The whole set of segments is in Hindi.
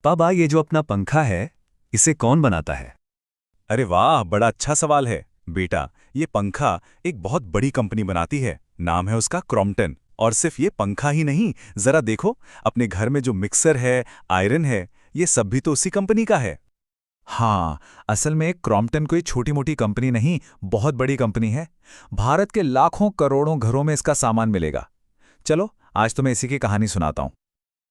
पापा, ये जो अपना पंखा है, इसे कौन बनाता है? अरे वाह, बड़ा अच्छा सवाल है बेटा। ये पंखा एक बहुत बड़ी कंपनी बनाती है। नाम है उसका क्रॉम्पटन। और सिर्फ ये पंखा ही नहीं, जरा देखो, अपने घर में जो मिक्सर है, आयरन है, ये सब भी तो उसी कंपनी का है। हाँ, असल में क्रॉम्पटन कोई छोटी मोटी कंपनी नहीं, बहुत बड़ी कंपनी है। भारत के लाखों करोड़ों घरों में इसका सामान मिलेगा। चलो, आज तुम्हें इसी की कहानी सुनाता हूं।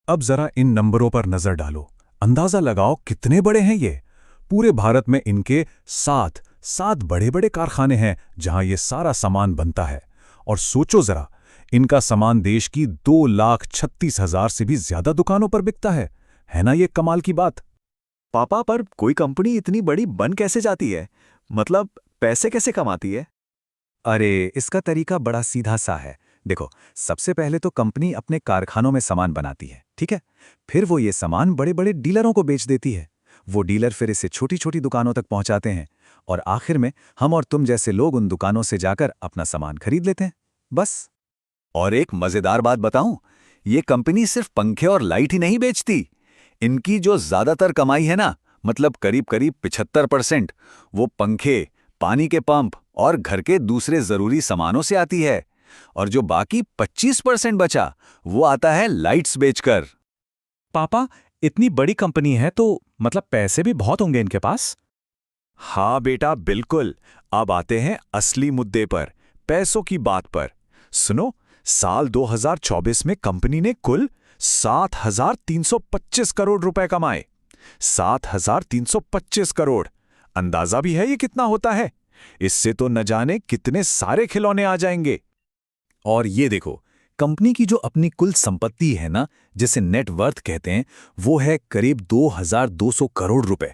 अब जरा इन नंबरों पर नजर डालो। अंदाजा लगाओ कितने बड़े हैं ये। पूरे भारत में इनके सात बड़े बड़े कारखाने हैं जहां ये सारा सामान बनता है। और सोचो जरा, इनका सामान देश की 2,36,000 से भी ज्यादा दुकानों पर बिकता है ना ये कमाल की बात। पापा, पर कोई कंपनी इतनी बड़ी बन कैसे जाती है? मतलब पैसे कैसे कमाती है? अरे, इसका तरीका बड़ा सीधा सा है। देखो, सबसे पहले तो कंपनी अपने कारखानों में सामान बनाती है, ठीक है? फिर वो ये सामान बड़े बड़े डीलरों को बेच देती है। वो डीलर फिर इसे छोटी छोटी दुकानों तक पहुंचाते हैं। और आखिर में हम और तुम जैसे लोग उन दुकानों से जाकर अपना सामान खरीद लेते हैं, बस। और एक मजेदार बात बताऊं, ये कंपनी सिर्फ पंखे और लाइट ही नहीं बेचती। इनकी जो ज्यादातर कमाई है ना, मतलब करीब करीब 75%, वो पंखे, पानी के पंप और घर के दूसरे जरूरी सामानों से आती है। और जो बाकी 25% बचा, वो आता है लाइट्स बेचकर। पापा, इतनी बड़ी कंपनी है तो मतलब पैसे भी बहुत होंगे इनके पास? हाँ बेटा, बिल्कुल। अब आते हैं असली मुद्दे पर, पैसों की बात पर। सुनो, साल 2024 में कंपनी ने कुल 7,325 करोड़ रुपए कमाए। 7,325 करोड़। अंदाजा भी है ये कितना होता है? इससे तो न जाने कितने सारे खिलौने आ जाएंगे। और ये देखो, कंपनी की जो अपनी कुल संपत्ति है ना, जिसे नेट वर्थ कहते हैं, वो है करीब 2,200 करोड़ रुपए।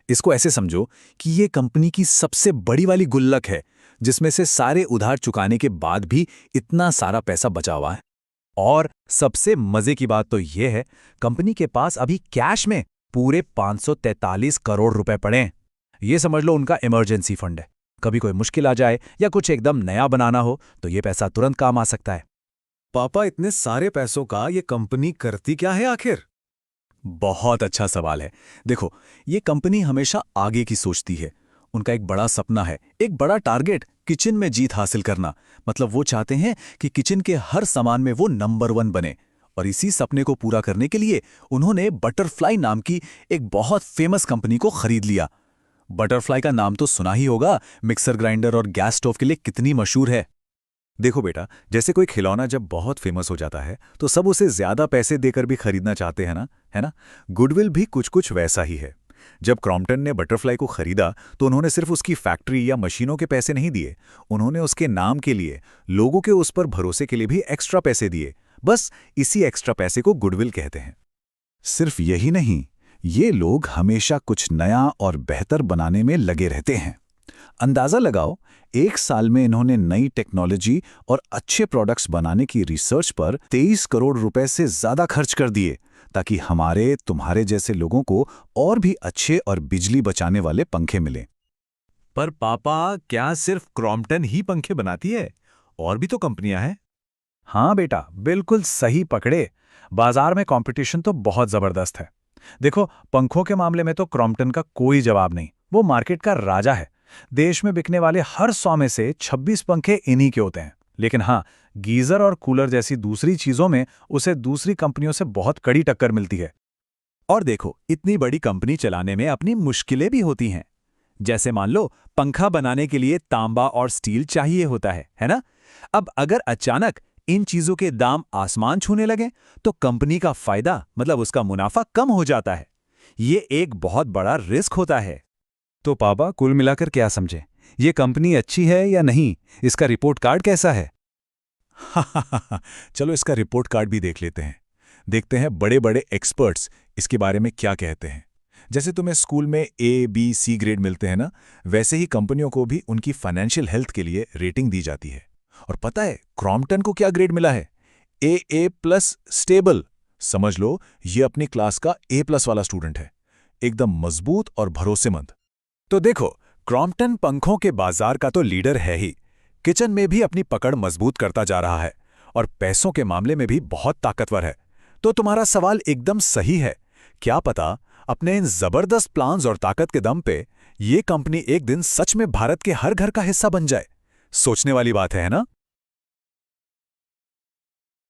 इसको ऐसे समझो कि ये कंपनी की सबसे बड़ी वाली गुल्लक है, जिसमें से सारे उधार चुकाने के बाद भी इतना सारा पैसा बचा हुआ है। और सबसे मजे की बात तो ये है, कंपनी के पास अभी कैश में पूरे 543 करोड़ रुपए पड़े हैं। ये समझ लो उनका इमरजेंसी फंड है। कभी कोई मुश्किल आ जाए या कुछ एकदम नया बनाना हो तो ये पैसा तुरंत काम आ सकता है। पापा, इतने सारे पैसों का ये कंपनी करती क्या है आखिर? बहुत अच्छा सवाल है। देखो, ये कंपनी हमेशा आगे की सोचती है। उनका एक बड़ा सपना है, एक बड़ा टारगेट, किचन में जीत हासिल करना। मतलब वो चाहते हैं कि किचन के हर सामान में वो नंबर 1 बने। और इसी सपने को पूरा करने के लिए उन्होंने बटरफ्लाई नाम की एक बहुत फेमस कंपनी को खरीद लिया। बटरफ्लाई का नाम तो सुना ही होगा, मिक्सर ग्राइंडर और गैस स्टोव के लिए कितनी मशहूर है। देखो बेटा, जैसे कोई खिलौना जब बहुत फेमस हो जाता है तो सब उसे ज्यादा पैसे देकर भी खरीदना चाहते हैं ना, है ना? गुडविल भी कुछ कुछ वैसा ही है। जब क्रॉम्पटन ने बटरफ्लाई को खरीदा तो उन्होंने सिर्फ उसकी फैक्ट्री या मशीनों के पैसे नहीं दिए, उन्होंने उसके नाम के लिए, लोगों के उस पर भरोसे के लिए भी एक्स्ट्रा पैसे दिए। बस इसी एक्स्ट्रा पैसे को गुडविल कहते हैं। सिर्फ यही नहीं, ये लोग हमेशा कुछ नया और बेहतर बनाने में लगे रहते हैं। अंदाजा लगाओ, एक साल में इन्होंने नई टेक्नोलॉजी और अच्छे प्रोडक्ट्स बनाने की रिसर्च पर 23 करोड़ रुपए से ज्यादा खर्च कर दिए, ताकि हमारे तुम्हारे जैसे लोगों को और भी अच्छे और बिजली बचाने वाले पंखे मिलें। पर पापा, क्या सिर्फ क्रॉम्पटन ही पंखे बनाती है? और भी तो कंपनियां हैं। हाँ बेटा, बिल्कुल सही पकड़े। बाजार में कंपटीशन तो बहुत जबरदस्त है। देखो, पंखों के मामले में तो क्रॉम्पटन का कोई जवाब नहीं। वो मार्केट का राजा है। देश में बिकने वाले हर 100 में से 26 पंखे इन्हीं के होते हैं। लेकिन हाँ, गीजर और कूलर जैसी दूसरी चीजों में उसे दूसरी कंपनियों से बहुत कड़ी टक्कर मिलती है। और देखो, इतनी बड़ी कंपनी चलाने में अपनी मुश्किलें भी होती हैं। जैसे मान लो, पंखा बनाने के लिए तांबा और स्टील चाहिए होता है ना? अब अगर अचानक इन चीजों के दाम आसमान छूने लगे तो कंपनी का फायदा, मतलब उसका मुनाफा, कम हो जाता है। ये एक बहुत बड़ा रिस्क होता है। तो पापा, कुल मिलाकर क्या समझे? ये कंपनी अच्छी है या नहीं? इसका रिपोर्ट कार्ड कैसा है? चलो इसका रिपोर्ट कार्ड भी देख लेते हैं। देखते हैं बड़े बड़े एक्सपर्ट्स इसके बारे में क्या कहते हैं। जैसे तुम्हें स्कूल में A, B, C ग्रेड मिलते हैं ना, वैसे ही कंपनियों को भी उनकी फाइनेंशियल हेल्थ के लिए रेटिंग दी जाती है। और पता है क्रॉम्पटन को क्या ग्रेड मिला है? AA+ stable. समझ लो, ये अपनी क्लास का A+ वाला स्टूडेंट है, एकदम मजबूत और भरोसेमंद। तो देखो, क्रॉम्पटन पंखों के बाजार का तो लीडर है ही, किचन में भी अपनी पकड़ मजबूत करता जा रहा है और पैसों के मामले में भी बहुत ताकतवर है। तो तुम्हारा सवाल एकदम सही है। क्या पता अपने इन जबरदस्त प्लान्स और ताकत के दम पे ये कंपनी एक दिन सच में भारत के हर घर का हिस्सा बन जाए। सोचने वाली बात है ना?